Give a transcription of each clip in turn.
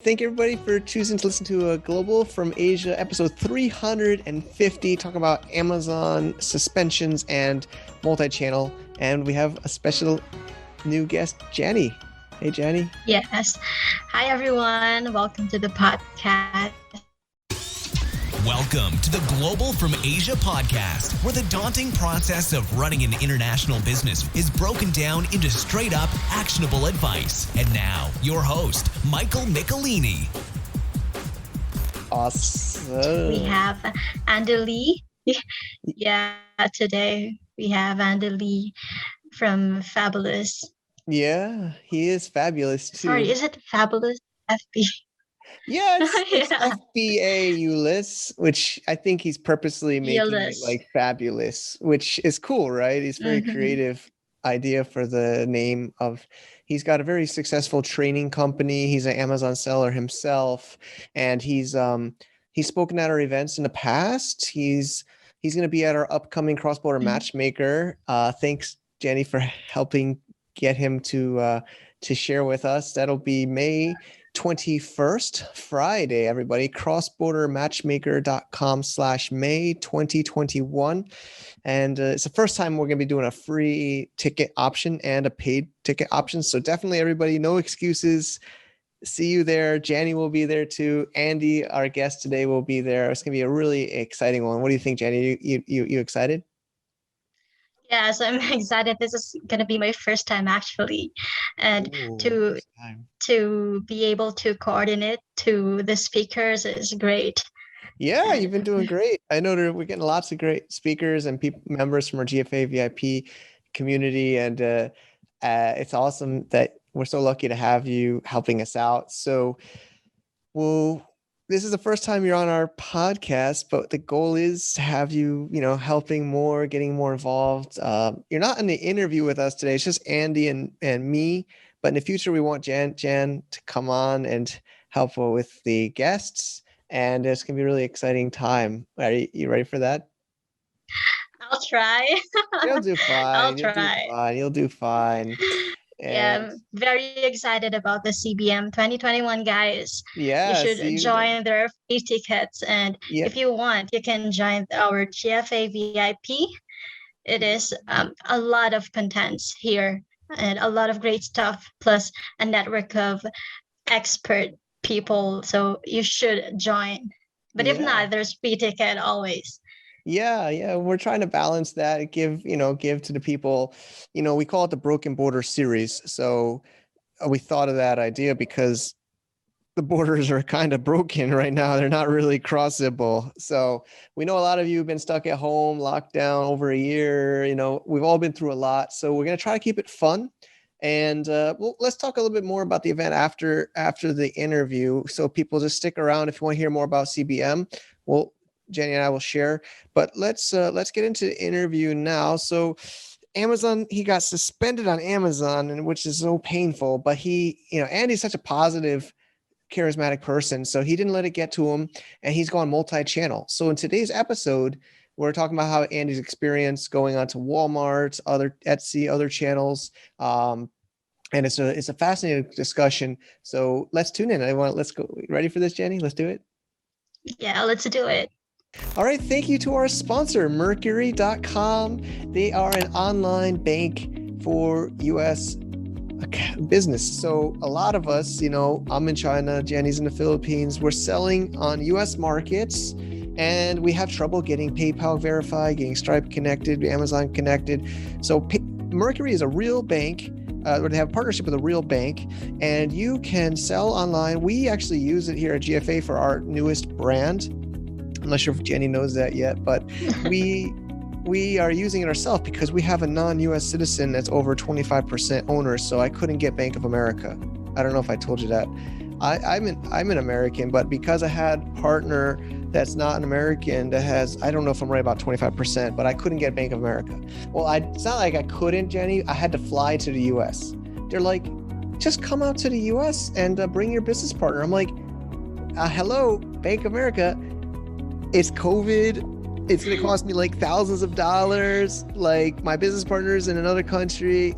Thank you, everybody, for choosing to listen to a Global from Asia episode 350, talking about Amazon suspensions and multi-channel. And we have a special new guest, Jenny. Hey, Jenny. Yes. Hi, everyone. Welcome to the podcast. Welcome to the Global from Asia podcast, where the daunting process of running an international business is broken down into straight up actionable advice. And now, your host, Michael Michelini. Awesome. We have Andy. Yeah, today we have Andy from Fabulous. Yeah, he is fabulous too. Sorry, is it Fabulous FB? Yes, it's FBA Ulyss, which I think he's purposely making it like fabulous, which is cool, right? He's very creative idea for the name of. He's got a very successful training company. He's an Amazon seller himself, and he's spoken at our events in the past. He's going to be at our upcoming CrossBorder Matchmaker. Thanks, Jenny, for helping get him to share with us. That'll be May 21st, Friday, everybody. CrossBorderMatchmaker.com/May 2021. And it's the first time we're going to be doing a free ticket option and a paid ticket option. So definitely, everybody, no excuses. See you there. Jenny will be there too. Andy, our guest today, will be there. It's going to be a really exciting one. What do you think, Jenny? You excited? Yes, I'm excited. This is going to be my first time actually, and to be able to coordinate to the speakers is great. Yeah, you've been doing great. I know we're getting lots of great speakers and members from our GFA VIP community, and it's awesome that we're so lucky to have you helping us out. So, this is the first time you're on our podcast, but the goal is to have you, helping more, getting more involved. You're not in the interview with us today. It's just Andy and me. But in the future, we want Jan to come on and help with the guests. And it's going to be a really exciting time. Are you ready for that? I'll try. You'll do fine. You'll do fine. Yeah, I'm very excited about the CBM 2021, guys. Yeah, you should join their free tickets. And if you want, you can join our GFA VIP. It is a lot of contents here and a lot of great stuff, plus a network of expert people. So you should join. But if not, there's free ticket always. Yeah. We're trying to balance that, give to the people, we call it the Broken Border series. So we thought of that idea because the borders are kind of broken right now. They're not really crossable. So we know a lot of you have been stuck at home, locked down over a year. We've all been through a lot. So we're going to try to keep it fun. And let's talk a little bit more about the event after the interview. So people just stick around if you want to hear more about CBM. Jenny and I will share, but let's get into the interview now. So Amazon, he got suspended on Amazon, and which is so painful, but Andy's such a positive, charismatic person. So he didn't let it get to him, and he's gone multi-channel. So in today's episode, we're talking about how Andy's experience going on to Walmart, other Etsy, other channels. And it's a fascinating discussion. So let's tune in. Let's go. Ready for this, Jenny? Let's do it. Yeah, let's do it. All right. Thank you to our sponsor, Mercury.com. They are an online bank for U.S. business. So a lot of us, I'm in China, Jenny's in the Philippines. We're selling on U.S. markets, and we have trouble getting PayPal verified, getting Stripe connected, Amazon connected. So Mercury is a real bank. They have a partnership with a real bank, and you can sell online. We actually use it here at GFA for our newest brand. I'm not sure if Jenny knows that yet, but we are using it ourselves because we have a non-U.S. citizen that's over 25% owner. So I couldn't get Bank of America. I don't know if I told you that. I'm an American, but because I had a partner that's not an American that has, I don't know if I'm right about 25%, but I couldn't get Bank of America. Well, it's not like I couldn't, Jenny. I had to fly to the U.S. They're like, just come out to the U.S. and bring your business partner. I'm like, hello, Bank of America. It's COVID. It's going to cost me like thousands of dollars. Like my business partner's in another country.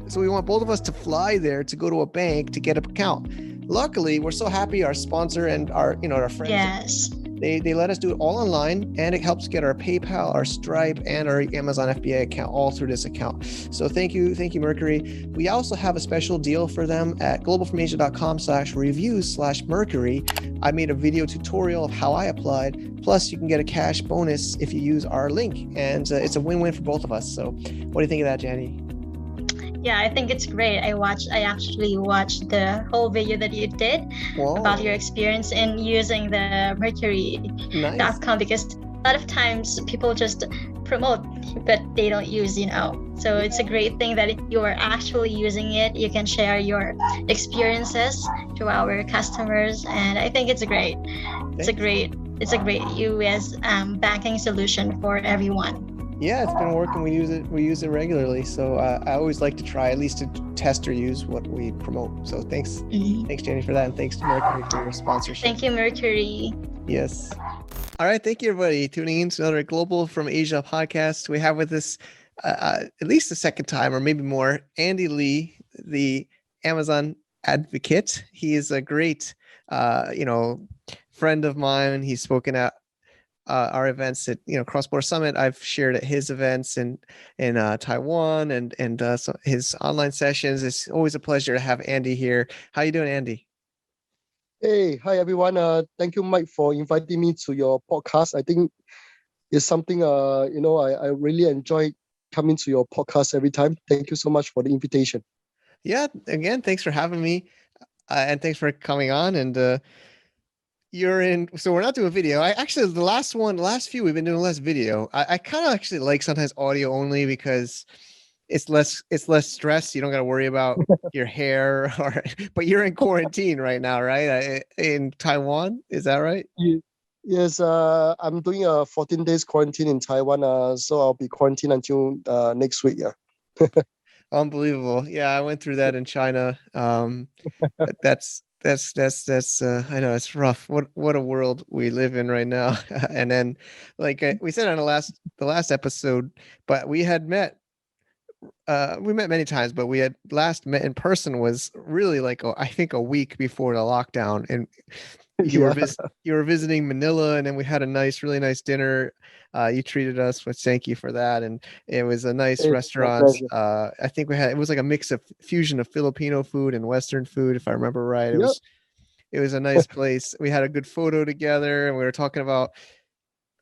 So we want both of us to fly there to go to a bank to get an account. luckily, we're so happy our sponsor and our friends. Yes. They let us do it all online, and it helps get our PayPal, our Stripe, and our Amazon FBA account all through this account. So thank you, Mercury. We also have a special deal for them at globalfromasia.com/reviews/Mercury. I made a video tutorial of how I applied. Plus, you can get a cash bonus if you use our link, and it's a win-win for both of us. So, what do you think of that, Jenny? Yeah, I think it's great. I actually watched the whole video that you did about your experience in using the Mercury.com, because a lot of times people just promote, but they don't use, So it's a great thing that you are actually using it. You can share your experiences to our customers, and I think it's great. It's a great US banking solution for everyone. Yeah, it's been working. We use it regularly. So I always like to try at least to test or use what we promote. So thanks, Jenny, for that, and thanks to Mercury for your sponsorship. Thank you, Mercury. Yes. All right, thank you everybody tuning in to another Global from Asia podcast. We have with us at least the second time, or maybe more, Andy Lee, the Amazon advocate. He is a great, friend of mine. He's spoken at our events at CrossBorder Summit. I've shared at his events in Taiwan and so his online sessions. It's always a pleasure to have Andy here. How you doing, Andy? Hey, hi everyone. Thank you, Mike, for inviting me to your podcast. I think it's something I really enjoy coming to your podcast every time. Thank you so much for the invitation. Yeah, again, thanks for having me, and thanks for coming on. And so we're not doing video. The last few we've been doing less video. I kind of actually like sometimes audio only, because it's less stress. You don't got to worry about your hair, but you're in quarantine right now, right? In Taiwan, is that right? Yes, I'm doing a 14 days quarantine in Taiwan. So I'll be quarantined until next week. Yeah. Unbelievable. Yeah, I went through that in China. That's I know it's rough. What a world we live in right now. And then, like we said on the last episode, but we had met. We met many times, but we had last met in person was really like I think a week before the lockdown, and you were visiting Manila, and then we had a really nice dinner. You treated us, which thank you for that, and it was a nice restaurant. I think it was like a mix of fusion of Filipino food and Western food, if I remember right. It was a nice place. We had a good photo together, and we were talking about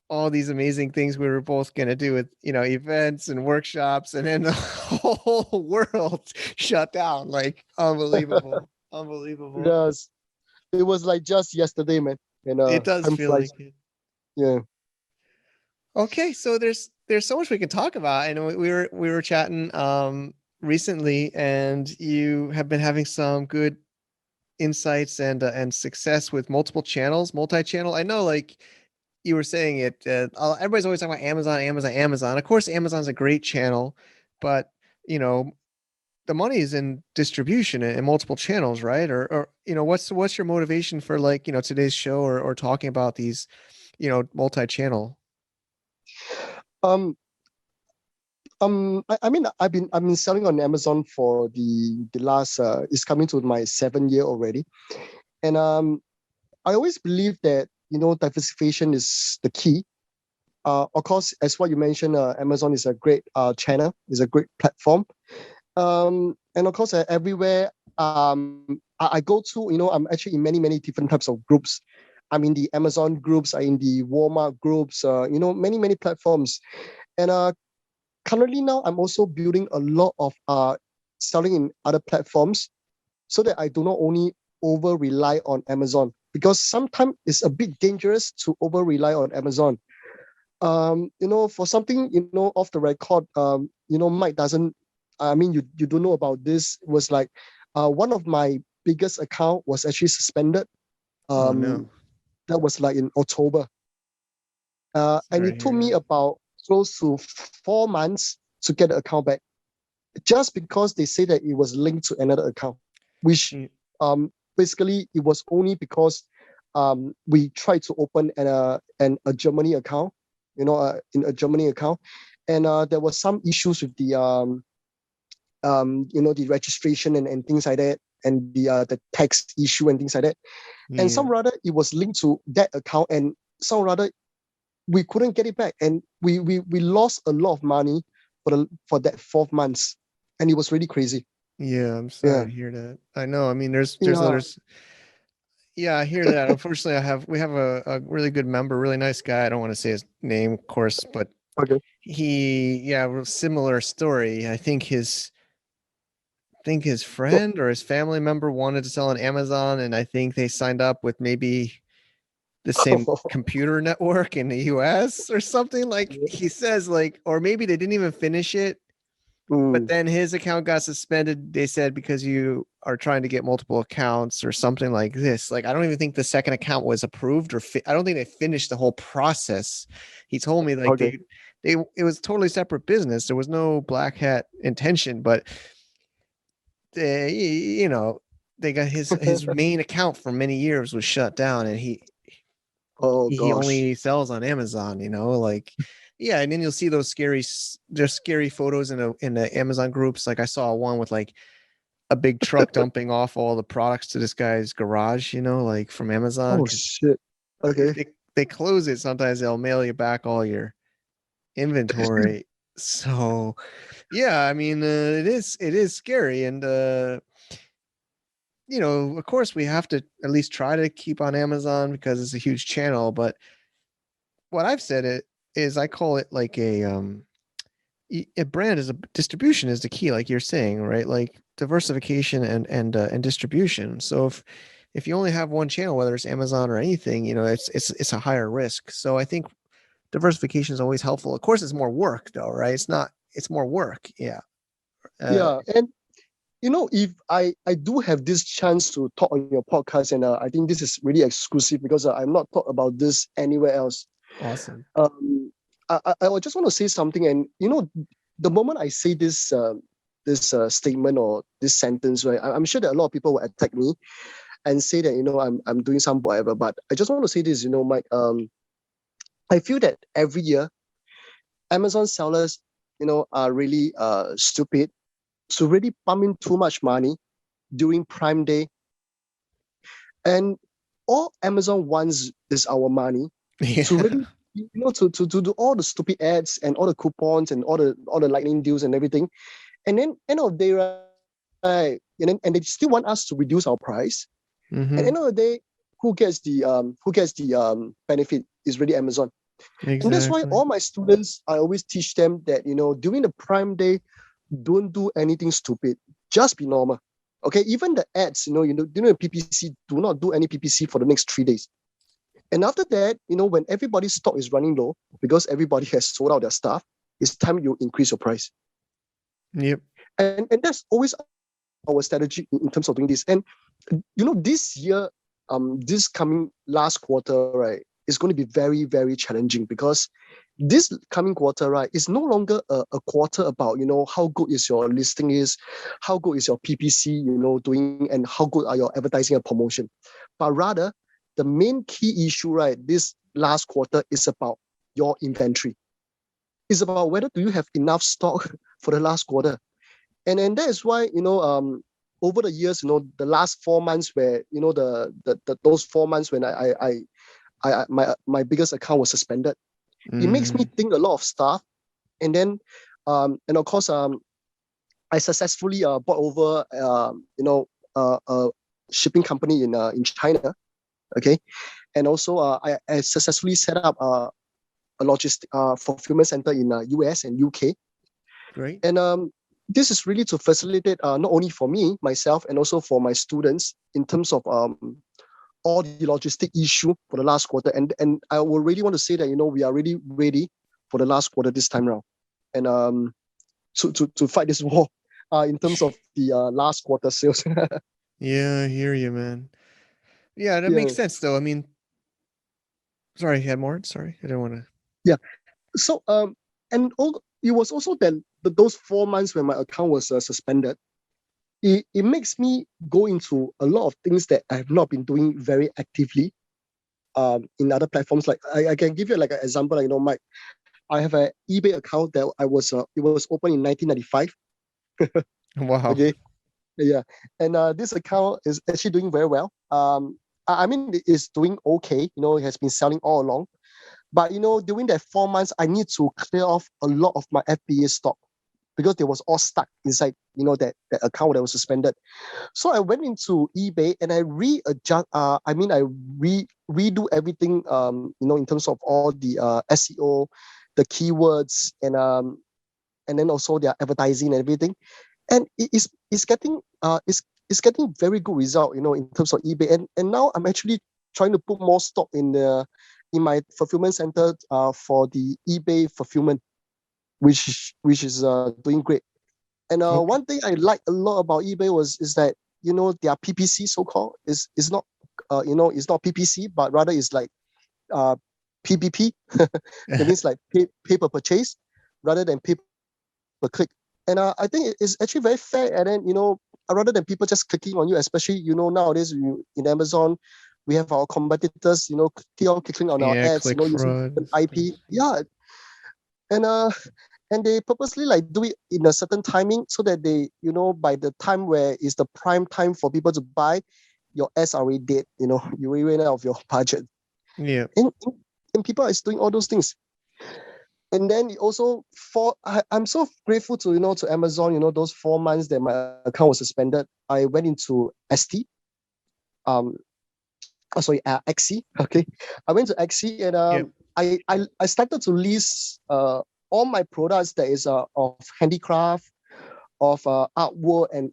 all these amazing things we were both going to do with, events and workshops, and then the whole world shut down. Like, unbelievable. Yes. It was like just yesterday, man. And it does feel like it. Yeah. Okay. So there's so much we can talk about. And we were chatting recently, and you have been having some good insights and success with multi-channel. I know, like, you were saying it, everybody's always talking about Amazon. Of course, Amazon's a great channel, but the money is in distribution and multiple channels, right? Or what's your motivation for, like, today's show or talking about these, multi-channel? I mean, I've been selling on Amazon for the last it's coming to my 7th year already, and I always believe that diversification is the key. Of course, as what you mentioned, Amazon is a great channel, is a great platform. And of course, everywhere I go to, I'm actually in many different types of groups. I'm in the Amazon groups, I'm in the Walmart groups, many platforms. And currently now, I'm also building a lot of selling in other platforms, so that I do not only over rely on Amazon, because sometimes it's a bit dangerous to over rely on Amazon. For something, off the record, Mike doesn't. I mean, you don't know about this. It was like one of my biggest account was actually suspended. No. That was like in October. And it took me about close to 4 months to get the account back, just because they say that it was linked to another account, which basically it was only because we tried to open a Germany account, in a Germany account, and there was some issues with the the registration and things like that. and the tax issue and things like that. Yeah. And some rather it was linked to that account, and some rather we couldn't get it back, and we lost a lot of money for that 4 months, and it was really crazy. Yeah, I'm sorry to hear that. I know. I mean, there's others. Yeah, I hear that. Unfortunately, we have a really good member, really nice guy. I don't want to say his name, of course, but Okay. Similar story. I think his friend or his family member wanted to sell on Amazon, and I think they signed up with maybe the same computer network in the US or something, like he says, like, or maybe they didn't even finish it. But then his account got suspended, they said, because you are trying to get multiple accounts or something like this. Like, I don't even think the second account was approved, or I don't think they finished the whole process. He told me like it was totally separate business. There was no black hat intention, but they got his main account for many years was shut down, and he only sells on Amazon, like. Yeah, and then you'll see those scary photos in the Amazon groups. Like I saw one with like a big truck dumping off all the products to this guy's garage, like from Amazon. Oh shit! Okay. They close it. Sometimes they'll mail you back all your inventory. So, yeah, I mean, it is scary, and of course, we have to at least try to keep on Amazon because it's a huge channel. But what I've said is I call it like a brand is a distribution is the key, like you're saying, right? Like diversification and distribution. So if you only have one channel, whether it's Amazon or anything, it's a higher risk. So I think diversification is always helpful. Of course, it's more work though, right? It's more work. Yeah. And if I do have this chance to talk on your podcast, and I think this is really exclusive because I'm not talk about this anywhere else. Awesome. I just want to say something, and the moment I say this statement or this sentence, right, I'm sure that a lot of people will attack me and say that I'm doing some whatever. But I just want to say this, Mike. I feel that every year, Amazon sellers, are really stupid to really pump in too much money during Prime Day, and all Amazon wants is our money. Yeah. To really, to do all the stupid ads and all the coupons and all the lightning deals and everything, and then end of the day, right? And they still want us to reduce our price. Mm-hmm. And end of the day, who gets the benefit is really Amazon. Exactly. And that's why all my students, I always teach them that during the Prime Day, don't do anything stupid. Just be normal. Okay, even the ads, the PPC, do not do any PPC for the next 3 days. And after that, when everybody's stock is running low because everybody has sold out their stuff, it's time you increase your price. Yep. And that's always our strategy in terms of doing this. And this year, this coming last quarter, right, is going to be very, very challenging because this coming quarter, right, is no longer a quarter about how good is your listing is, how good is your PPC, doing, and how good are your advertising and promotion, but rather the main key issue, right, this last quarter is about your inventory. It's about whether do you have enough stock for the last quarter. And that is why, over the years, the last 4 months where, those 4 months when my biggest account was suspended, it makes me think a lot of stuff. And then, and of course, I successfully bought over, a shipping company in China. Okay, and also I successfully set up a logistic fulfillment center in US and UK. Great. And this is really to facilitate not only for me, myself, and also for my students in terms of all the logistic issue for the last quarter. And I will really want to say that we are really ready for the last quarter this time around, and to fight this war in terms of the last quarter sales. Yeah, I hear you, man. Yeah, that makes sense, though. I mean, sorry, you had more? Sorry, I didn't want to. Yeah. So, and it was also then those 4 months when my account was suspended, it makes me go into a lot of things that I have not been doing very actively in other platforms. Like I can give you like an example, Mike, I have an eBay account that it was open in 1995. Wow. Okay. Yeah, and this account is actually doing very well. I mean, it's doing okay. It has been selling all along. But during that 4 months, I need to clear off a lot of my FBA stock because they was all stuck inside, that account that was suspended. So I went into eBay and I readjust. Redo everything. In terms of all the SEO, the keywords, and then also their advertising and everything. And it's getting it's getting very good result. In terms of eBay. And now I'm actually trying to put more stock in my fulfillment center for the eBay fulfillment, which is doing great. And Okay. one thing I like a lot about eBay is that their PPC so called is not it's not PPC, but rather it's like uh PPP. That means like pay per purchase rather than pay per click. And I think it's actually very fair. And then rather than people just clicking on you, especially nowadays in Amazon, we have our competitors keep on clicking on our Yeah, ads click using fraud. IP. Yeah, and they purposely like do it in a certain timing so that they by the time where is the prime time for people to buy, your ads are already dead. You already ran out of your budget, Yeah. and people are doing all those things. And then also I'm so grateful to Amazon. Those 4 months that my account was suspended, I went into ST, um XC. Okay, I went to XC, and Yeah. I started to list all my products that is of handicraft, of artwork, and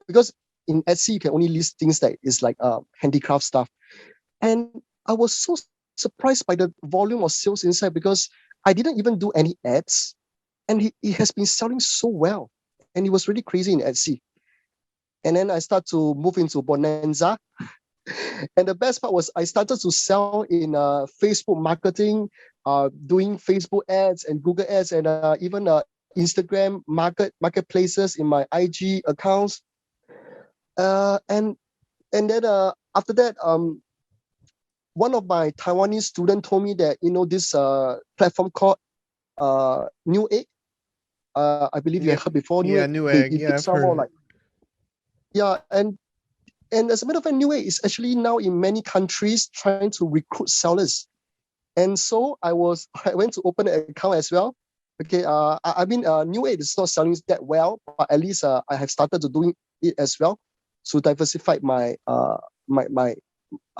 because in Etsy you can only list things that is like handicraft stuff. And I was so surprised by the volume of sales inside because I didn't even do any ads, and it has been selling so well, and it was really crazy in Etsy. And then I start to move into Bonanza, and the best part was I started to sell in Facebook marketing, doing Facebook ads and Google ads, and even Instagram marketplaces in my IG accounts. And then after that, one of my Taiwanese students told me that this platform called New Egg. I believe you Yeah. have heard before New Yeah, Egg. They, Newegg. they Yeah, I've sell heard more of it. like, yeah, and as a matter of fact, New Egg is actually now in many countries trying to recruit sellers. And so I went to open an account as well. Okay, I mean, New Egg is not selling that well, but at least I have started to doing it as well to diversify my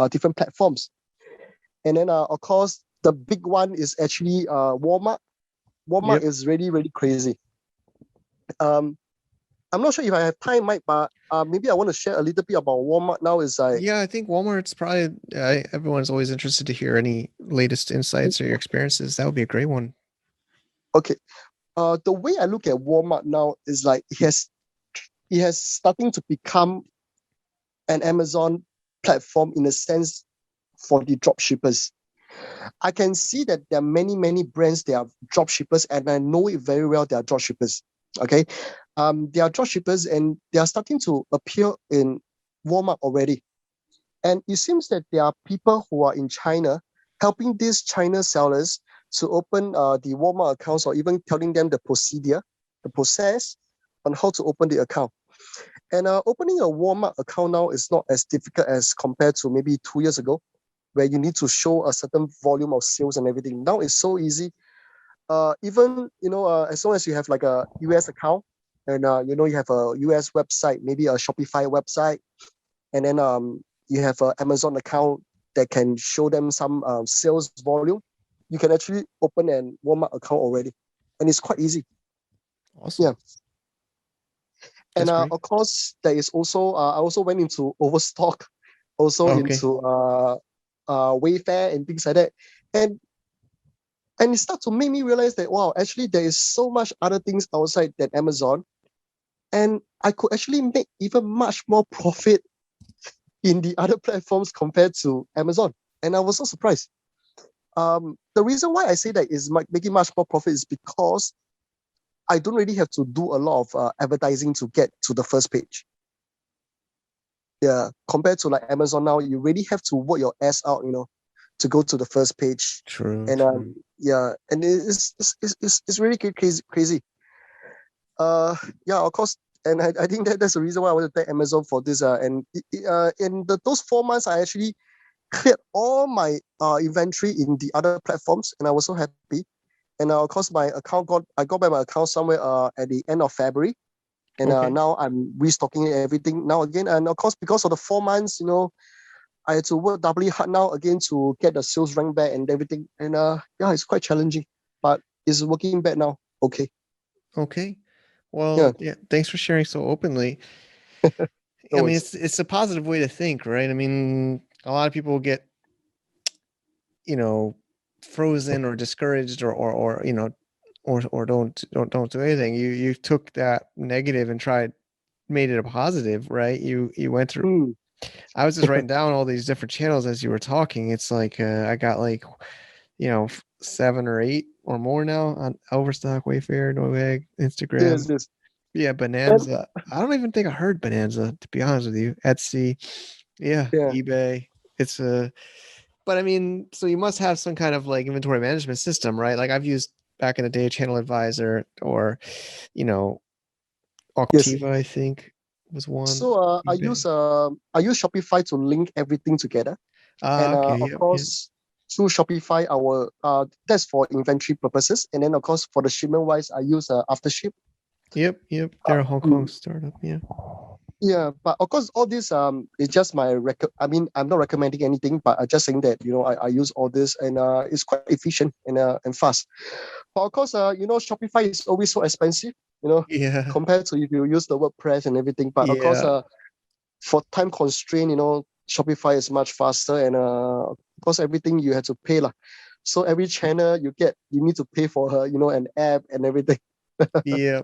different platforms. And then of course the big one is actually Walmart. Walmart Yep. is really really crazy. Um, I'm not sure if I have time, Mike, but maybe I want to share a little bit about Walmart now. Is like Yeah, I think Walmart's probably everyone's always interested to hear any latest insights or your experiences. That would be a great one. okay. The way I look at Walmart now is like it has starting to become an Amazon platform in a sense for the drop shippers. I can see that there are many, many brands, they are drop shippers, and I know it very well, they are drop shippers. Okay. They are drop shippers and they are starting to appear in Walmart already. And it seems that there are people who are in China helping these China sellers to open the Walmart accounts, or even telling them the process on how to open the account. And opening a Walmart account now is not as difficult as compared to maybe 2 years ago, where you need to show a certain volume of sales and everything. Now it's so easy. Even as long as you have like a US account, and you have a US website, maybe a Shopify website, and then you have an Amazon account that can show them some sales volume, you can actually open an Walmart account already, and it's quite easy. Awesome. Yeah. And That's great. of course, there is also I also went into overstock, also Okay. into Wayfair and things like that, and it started to make me realize that wow, actually there is so much other things outside than Amazon, and I could actually make even much more profit in the other platforms compared to Amazon, and I was so surprised. The reason why I say that is making much more profit is because I don't really have to do a lot of advertising to get to the first page. Yeah, compared to like Amazon now, you really have to work your ass out, to go to the first page. True, And true. yeah, and it's really crazy. Yeah, of course, And I think that's the reason why I want to thank Amazon for this. And in those 4 months, I actually cleared all my inventory in the other platforms, and I was so happy. And of course, I got back my account somewhere at the end of February, and now I'm restocking everything now again. And of course, because of the 4 months, I had to work doubly hard now again to get the sales rank back and everything. And yeah, it's quite challenging, but it's working back now. Okay. Okay. Well, yeah. Thanks for sharing so openly. No I mean, worries. it's a positive way to think, right? I mean, a lot of people get, frozen or discouraged or don't do anything. You took that negative and made it a positive, right? You went through. I was just writing down all these different channels as you were talking. It's like I got like, 7 or 8 or more now on Overstock, Wayfair, Newegg, Instagram. Yes. Yeah, Bonanza. I don't even think I heard Bonanza, to be honest with you. Etsy, yeah. eBay. It's but I mean, so you must have some kind of like inventory management system, right? Like I've used back in the day Channel Advisor or, Octiva, I think was one. So I use Shopify to link everything together, and okay. of course through Shopify, that's for inventory purposes, and then of course for the shipment wise, I use Aftership. Yep. They're a Hong Kong startup. Yeah. Yeah, but of course, all this is just my I mean, I'm not recommending anything, but I'm just saying that I use all this, and it's quite efficient and fast. But of course, Shopify is always so expensive, Yeah. compared to if you use the WordPress and everything. But of course, for time constraint, Shopify is much faster, and of course, everything you have to pay lah. So every channel you need to pay for an app and everything. Yeah.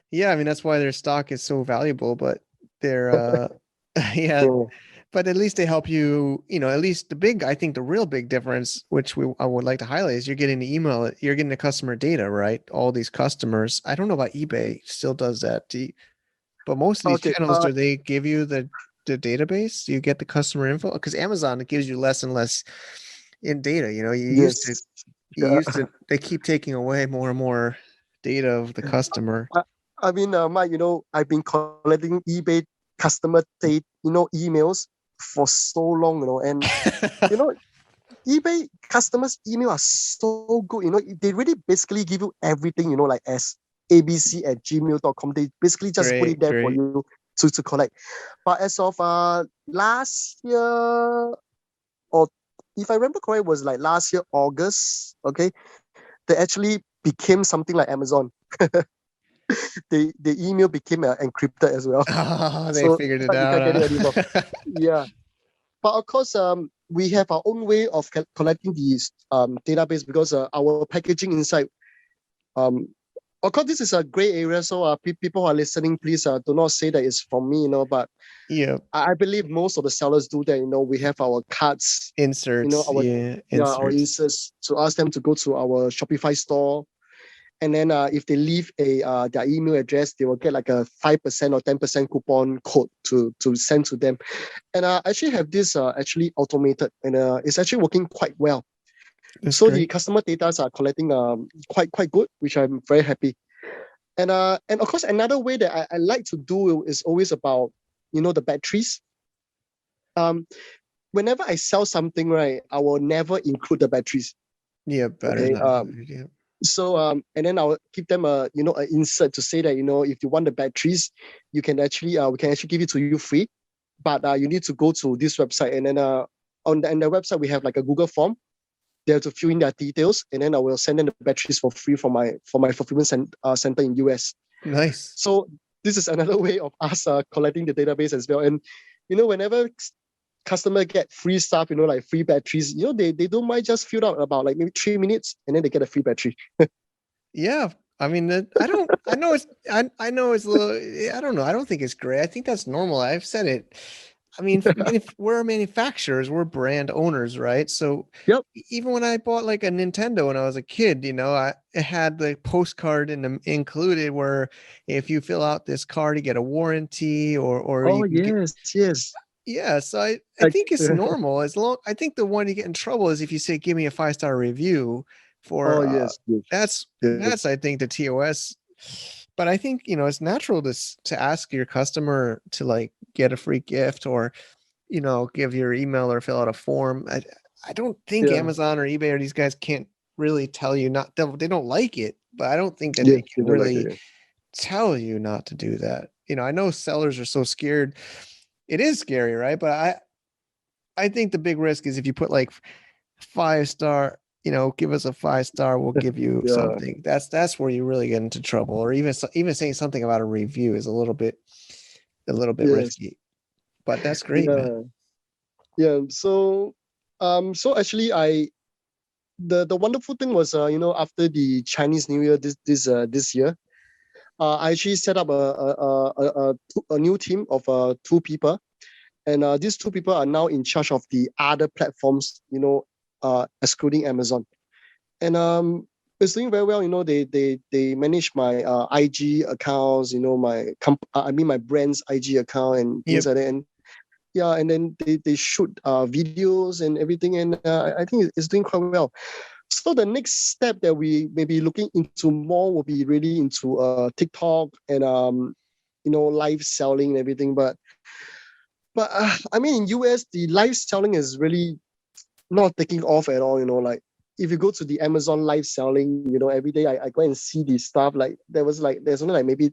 Yeah, I mean that's why their stock is so valuable, but they're yeah, but at least they help you, at least I think the real big difference, which I would like to highlight, is you're getting the email, you're getting the customer data, right? All these customers. I don't know about eBay still does that. But most of these channels, do they give you the database? Do you get the customer info? Because Amazon, it gives you less and less in data. They keep taking away more and more data of the customer. I mean, Mike, I've been collecting eBay customer emails for so long, and eBay customers' email are so good. They really basically give you everything, like as abc@gmail.com. They basically just put it there for you to collect. But as of last year, or if I remember correctly, it was like last year, August, okay, they actually became something like Amazon. The email became encrypted as well. Oh, they figured it out. You can't get it anymore. Yeah. But of course, we have our own way of collecting these database, because our packaging inside, of course, this is a gray area. So people who are listening, please do not say that it's from me, but yeah, I believe most of the sellers do that. We have our cards, inserts, our inserts, to ask them to go to our Shopify store. And then if they leave their email address, they will get like a 5% or 10% coupon code to send to them. And I actually have this actually automated, and it's actually working quite well. That's so great. The customer data are collecting quite good, which I'm very happy. And of course, another way that I like to do is always about the batteries. Whenever I sell something, right, I will never include the batteries. Yeah, better. Okay? So and then I'll give them an insert to say that if you want the batteries, you can actually we can actually give it to you free, but you need to go to this website, and then on the website we have like a Google form. They have to fill in their details, and then I will send them the batteries for free from my fulfillment center in US. Nice. So this is another way of us collecting the database as well. And whenever customer get free stuff, like free batteries, they don't mind just fill out about like maybe 3 minutes, and then they get a free battery. Yeah. I mean, I know it's a little, I don't know. I don't think it's great. I think that's normal. I've said it. I mean, we're manufacturers, we're brand owners, right? So even when I bought like a Nintendo when I was a kid, it had the postcard included where if you fill out this card, you get a warranty or yes. Yeah, so I think it's normal. I think the one you get in trouble is if you say, give me a 5-star review for, that's I think the TOS But I think, it's natural to ask your customer to like get a free gift or, give your email or fill out a form. I don't think Amazon or eBay or these guys can't really tell you not, they don't like it, but I don't think that they can really tell you not to do that. I know sellers are so scared. It is scary, right? But I think the big risk is if you put like 5-star, give us a 5-star, we'll give you something. That's where you really get into trouble. Or even saying something about a review is a little bit risky. But that's great, man. Yeah. So actually, the wonderful thing was, after the Chinese New Year this year, I actually set up a new team of 2 people, and these 2 people are now in charge of the other platforms, excluding Amazon, and it's doing very well. They manage my IG accounts, my brand's IG account and things like that, and then they shoot videos and everything, and I think it's doing quite well. So the next step that we may be looking into more will be really into TikTok and live selling and everything. But I mean, in US, the live selling is really not taking off at all. Like if you go to the Amazon live selling, every day I go and see the stuff. Like there's only like maybe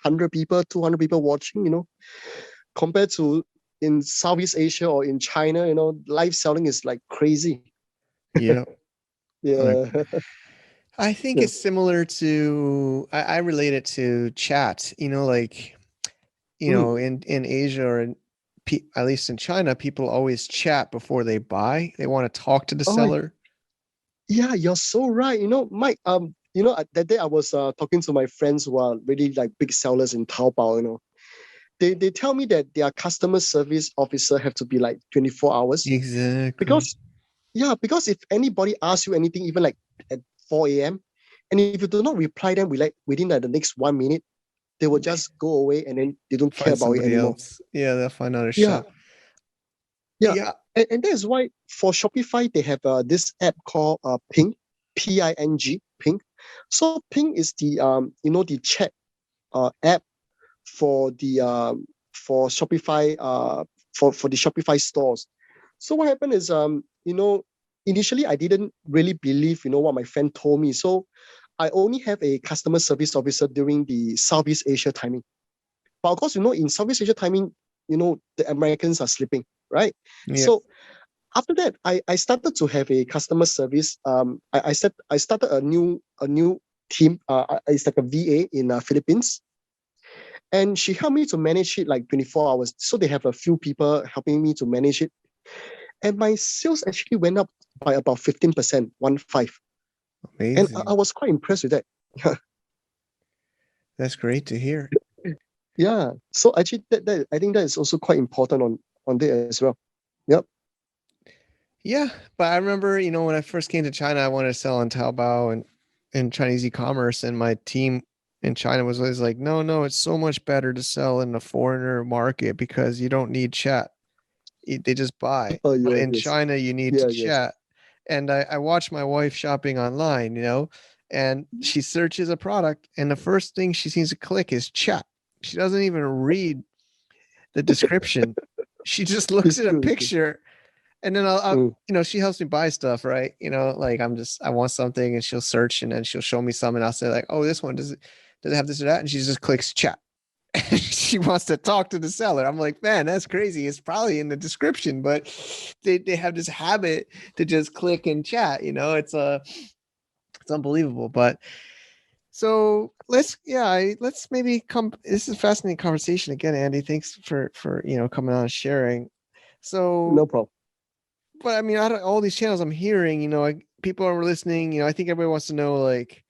100 people, 200 people watching. Compared to in Southeast Asia or in China, live selling is like crazy. Yeah. Yeah. I think it's similar to, I relate it to chat, like, in Asia or at least in China, people always chat before they buy. They want to talk to the seller. Yeah, you're so right. Mike, that day I was talking to my friends who are really like big sellers in Taobao, They tell me that their customer service officer have to be like 24 hours. Exactly. Because if anybody asks you anything, even like at 4 a.m., and if you do not reply them within the next 1 minute, they will just go away and then they don't care about it anymore. Else. Yeah, they'll find another shop. Yeah. And that is why for Shopify, they have this app called Ping, P-I-N-G, Ping. So Ping is the the chat app for the for Shopify for the Shopify stores. So what happened is initially I didn't really believe what my friend told me. So I only have a customer service officer during the Southeast Asia timing. But of course, in Southeast Asia timing, the Americans are sleeping, right? Yeah. So after that, I started to have a customer service. I started a new team. It's like a VA in Philippines. And she helped me to manage it like 24 hours. So they have a few people helping me to manage it. And my sales actually went up by about 15%, 15. Amazing. And I was quite impressed with that. That's great to hear. Yeah. So actually, that I think that is also quite important on there as well. Yep. Yeah. But I remember, when I first came to China, I wanted to sell on Taobao and Chinese e-commerce. And my team in China was always like, no, it's so much better to sell in the foreigner market because you don't need chat. They just buy. Oh, yeah, but in China, you need to chat. And I watch my wife shopping online, and she searches a product and the first thing she seems to click is chat. She doesn't even read the description. She just looks at a picture and then I'll she helps me buy stuff, right? Like I want something and she'll search and then she'll show me some and I'll say like, oh, this one, does it have this or that? And she just clicks chat. She wants to talk to the seller. I'm like, man, that's crazy. It's probably in the description, but they have this habit to just click and chat. It's unbelievable. But so let's maybe come. This is a fascinating conversation again, Andy. Thanks for coming on and sharing. So no problem. But I mean, out of all these channels I'm hearing, people are listening. I think everybody wants to know like.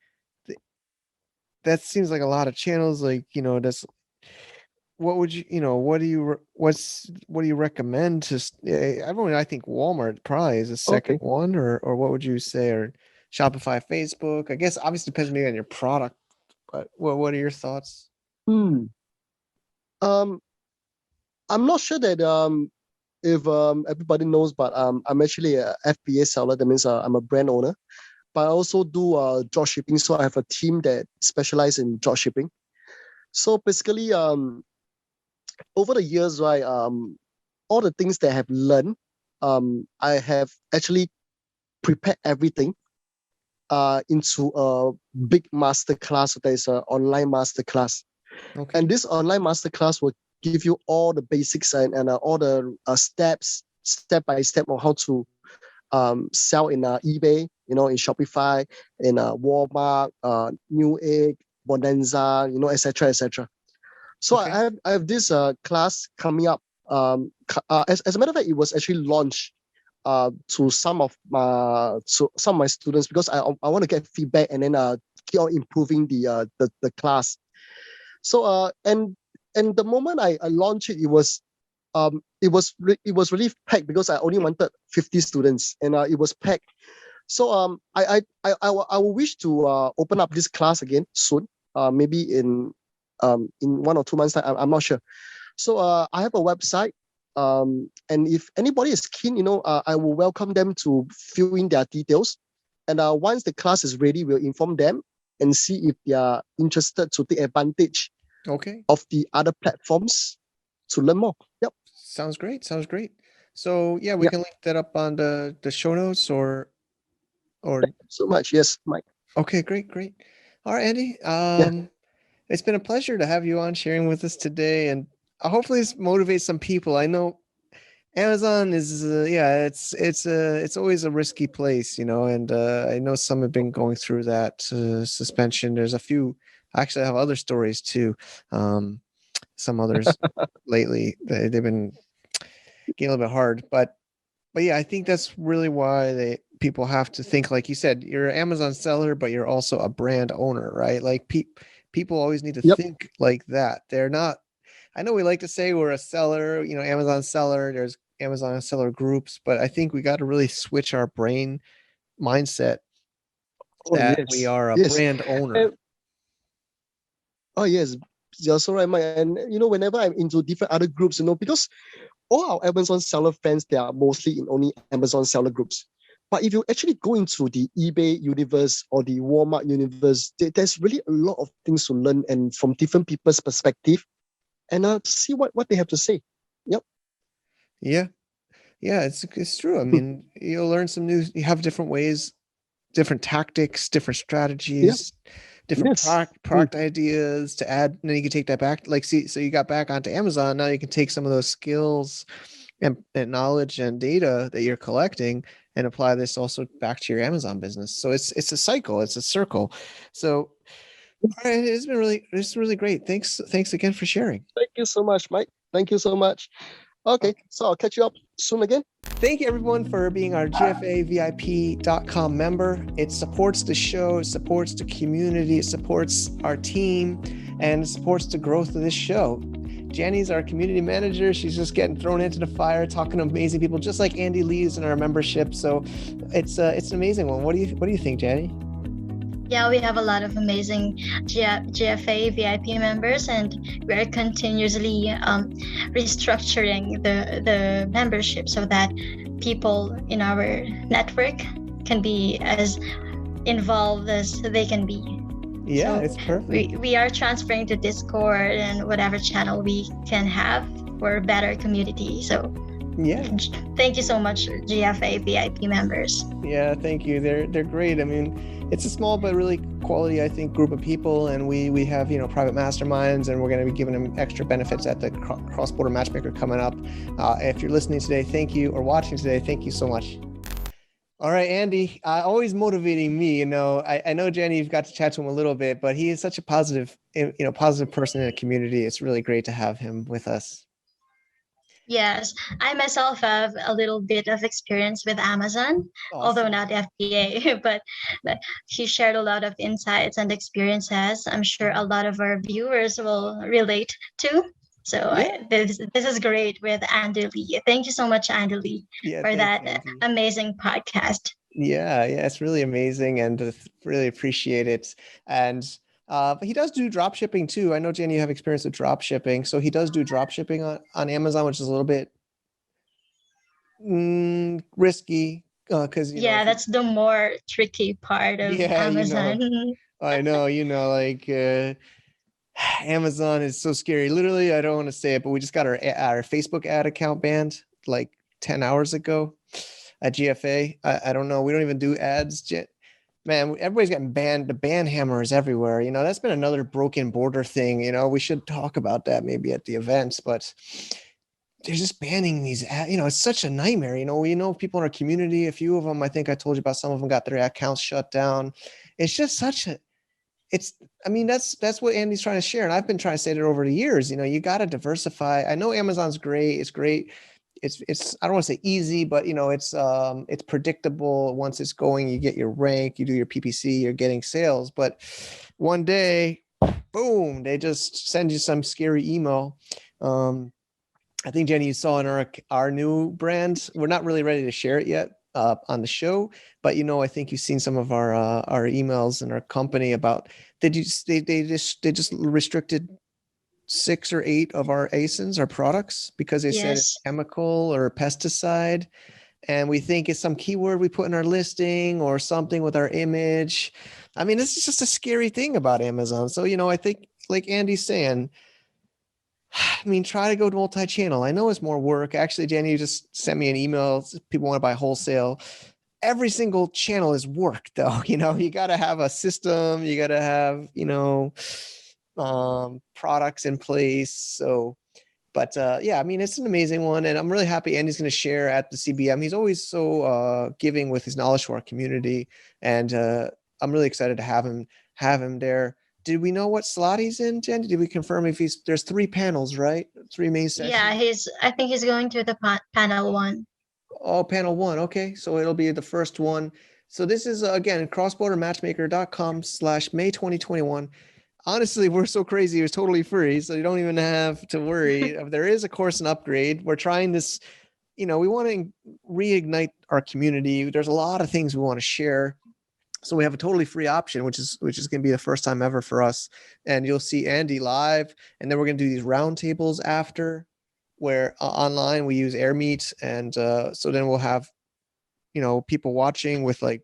That seems like a lot of channels. Like that's. What would you what do you recommend to everyone? I think Walmart probably is the second one, or what would you say, or Shopify, Facebook? I guess obviously depends maybe on your product, but what are your thoughts? I'm not sure that if everybody knows, but I'm actually a FBA seller. That means I'm a brand owner. but I also do drop shipping. So I have a team that specializes in drop shipping. So basically, over the years, right, all the things that I have learned, I have actually prepared everything into a big masterclass. There is an online masterclass. Okay. And this online masterclass will give you all the basics and all the steps, step by step, on how to sell in eBay, in Shopify, in Walmart, Newegg, Bonanza, etc., etc. So Okay. I have this class coming up. As a matter of fact, it was actually launched to some of my students, because I want to get feedback and then keep on improving the class. So and the moment I launched it, it was really packed, because I only wanted 50 students, and it was packed. So I will wish to open up this class again soon, maybe in 1 or 2 months time. I'm not sure. So I have a website, and if anybody is keen, I will welcome them to fill in their details, and once the class is ready, we'll inform them and see if they are interested to take advantage of the other platforms to learn more. Yep. Sounds great. So yeah, we can link that up on the show notes or. Thank you so much. Yes, Mike. Okay, great. All right, Andy. It's been a pleasure to have you on sharing with us today, and hopefully this motivates some people. I know Amazon is it's always a risky place, and I know some have been going through that suspension. There's a few. Actually, I have other stories too. Some others lately they've been getting a little bit hard, but yeah, I think that's really why people have to think, like you said, you're an Amazon seller, but you're also a brand owner, right? Like people always need to think like that. They're not. I know we like to say we're a seller, Amazon seller. There's Amazon seller groups, but I think we got to really switch our brain mindset that we are a brand owner. Yes, you're so right, Mike. And whenever I'm into different other groups, because all our Amazon seller friends, they are mostly in only Amazon seller groups. But if you actually go into the eBay universe or the Walmart universe, there's really a lot of things to learn, and from different people's perspective, and to see what they have to say. Yep. Yeah, it's true. I mean, you'll learn some new. You have different ways, different tactics, different strategies, different product ideas to add, and then you can take that back. So you got back onto Amazon. Now you can take some of those skills and knowledge and data that you're collecting and apply this also back to your Amazon business. So it's a cycle, it's a circle. So all right, it's really great. Thanks again for sharing. Thank you so much, Mike. Thank you so much. Okay, so I'll catch you up soon again. Thank you, everyone, for being our GFAVIP.com member. It supports the show, it supports the community, it supports our team, and it supports the growth of this show. Jenny's our community manager. She's just getting thrown into the fire, talking to amazing people, just like Andy Lee's in our membership. So it's an amazing one. What do you think, Jenny? Yeah, we have a lot of amazing GFA VIP members, and we're continuously restructuring the membership so that people in our network can be as involved as they can be. Yeah, so it's perfect. We are transferring to Discord and whatever channel we can have for a better community. So yeah, thank you so much, GFA VIP members. Yeah, thank you. They're great. I mean, it's a small but really quality, I think, group of people, and we have private masterminds, and we're going to be giving them extra benefits at the CrossBorder Matchmaker coming up. If you're listening today, thank you, or watching today, thank you so much. All right, Andy, always motivating me. I know Jenny, you've got to chat to him a little bit, but he is such a positive person in the community. It's really great to have him with us. Yes, I myself have a little bit of experience with Amazon, although not FBA, but he shared a lot of insights and experiences I'm sure a lot of our viewers will relate to. So this is great with Andy Lee. Thank you so much, Andy Lee, for that amazing podcast. Yeah, it's really amazing, and really appreciate it. And but he does do drop shipping too. I know, Jenny, you have experience with drop shipping. So he does do drop shipping on Amazon, which is a little bit risky, Because that's the more tricky part of Amazon. I know, like Amazon is so scary. Literally, I don't want to say it, but we just got our Facebook ad account banned like 10 hours ago at GFA. I don't know. We don't even do ads. Man, everybody's getting banned. The ban hammer is everywhere. That's been another broken border thing. We should talk about that maybe at the events, but they're just banning these ads. It's such a nightmare. We know people in our community, a few of them, I think I told you about, some of them got their accounts shut down. It's just that's what Andy's trying to share. And I've been trying to say that over the years, you got to diversify. I know Amazon's great. It's great. It's I don't want to say easy, but it's predictable. Once it's going, you get your rank, you do your PPC, you're getting sales. But one day, boom, they just send you some scary email. I think, Jenny, you saw in our new brand. We're not really ready to share it yet on the show, but I think you've seen some of our emails in our company about they just restricted 6 or 8 of our ASINs, our products, because they said it's chemical or pesticide. And we think it's some keyword we put in our listing or something with our image. This is just a scary thing about Amazon. So, I think like Andy's saying, try to go to multi-channel. I know it's more work. Actually, Jenny, you just sent me an email. People want to buy wholesale. Every single channel is work though. You got to have a system. You got to have, products in place. So, but it's an amazing one. And I'm really happy Andy's going to share at the CBM. He's always so giving with his knowledge to our community. And I'm really excited to have him there. Did we know what slot he's in, Jen? Did we confirm if there's 3 panels, right? 3 main sessions? Yeah, I think he's going to the panel 1. Oh, panel 1. Okay. So it'll be the first one. So this is, again, crossbordermatchmaker.com/May 2021. Honestly, we're so crazy. It's totally free. So you don't even have to worry. There is a course and upgrade. We're trying this, we want to reignite our community. There's a lot of things we want to share. So we have a totally free option, which is going to be the first time ever for us. And you'll see Andy live. And then we're going to do these roundtables after, where online we use AirMeet. And so then we'll have, people watching with like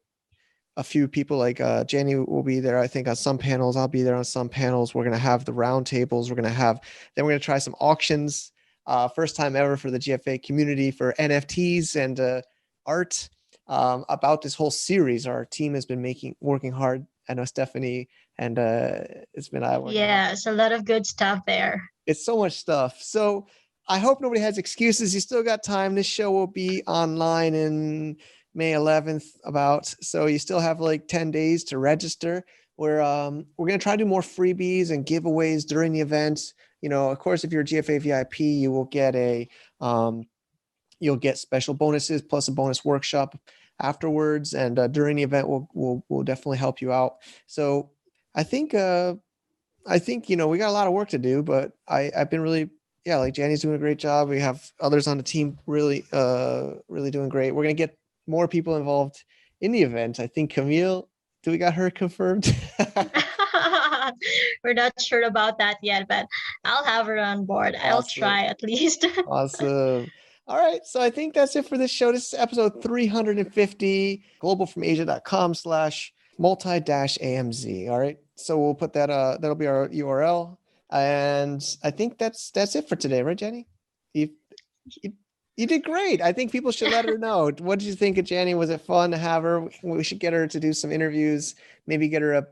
a few people, like Jenny will be there, I think, on some panels. I'll be there on some panels. We're going to have the roundtables. Then we're going to try some auctions. First time ever for the GFA community for NFTs and art. About this whole series, our team has been working hard. I know Stephanie, and it's been it's a lot of good stuff there. It's so much stuff. So I hope nobody has excuses. You still got time. This show will be online in May 11th so you still have like 10 days to register. We're going to try to do more freebies and giveaways during the event. Of course, if you're a GFA VIP, you will get you'll get special bonuses plus a bonus workshop afterwards. And during the event, we'll definitely help you out. So I think we got a lot of work to do, but I've been really, like Jenny's doing a great job. We have others on the team really doing great. We're going to get more people involved in the event. I think Camille, do we got her confirmed? We're not sure about that yet, but I'll have her on board. Awesome. I'll try at least. Awesome. All right. So I think that's it for this show. This is episode 350, globalfromasia.com/multi-AMZ. All right. So we'll put that, that'll be our URL. And I think that's it for today, right, Jenny? You did great. I think people should let her know. What did you think of Jenny? Was it fun to have her? We should get her to do some interviews, maybe get her a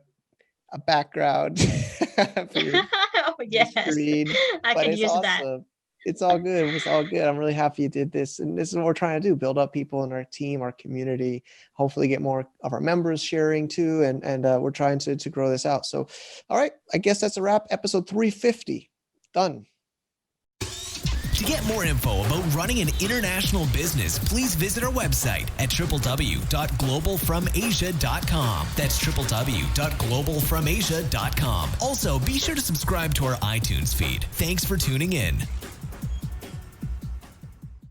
background. Oh, yes. I could use awesome. That. It's all good. It's all good. I'm really happy you did this. And this is what we're trying to do, build up people in our team, our community, hopefully get more of our members sharing too. And we're trying to grow this out. So, all right, I guess that's a wrap. Episode 350. Done. To get more info about running an international business, please visit our website at www.globalfromasia.com. That's www.globalfromasia.com. Also, be sure to subscribe to our iTunes feed. Thanks for tuning in.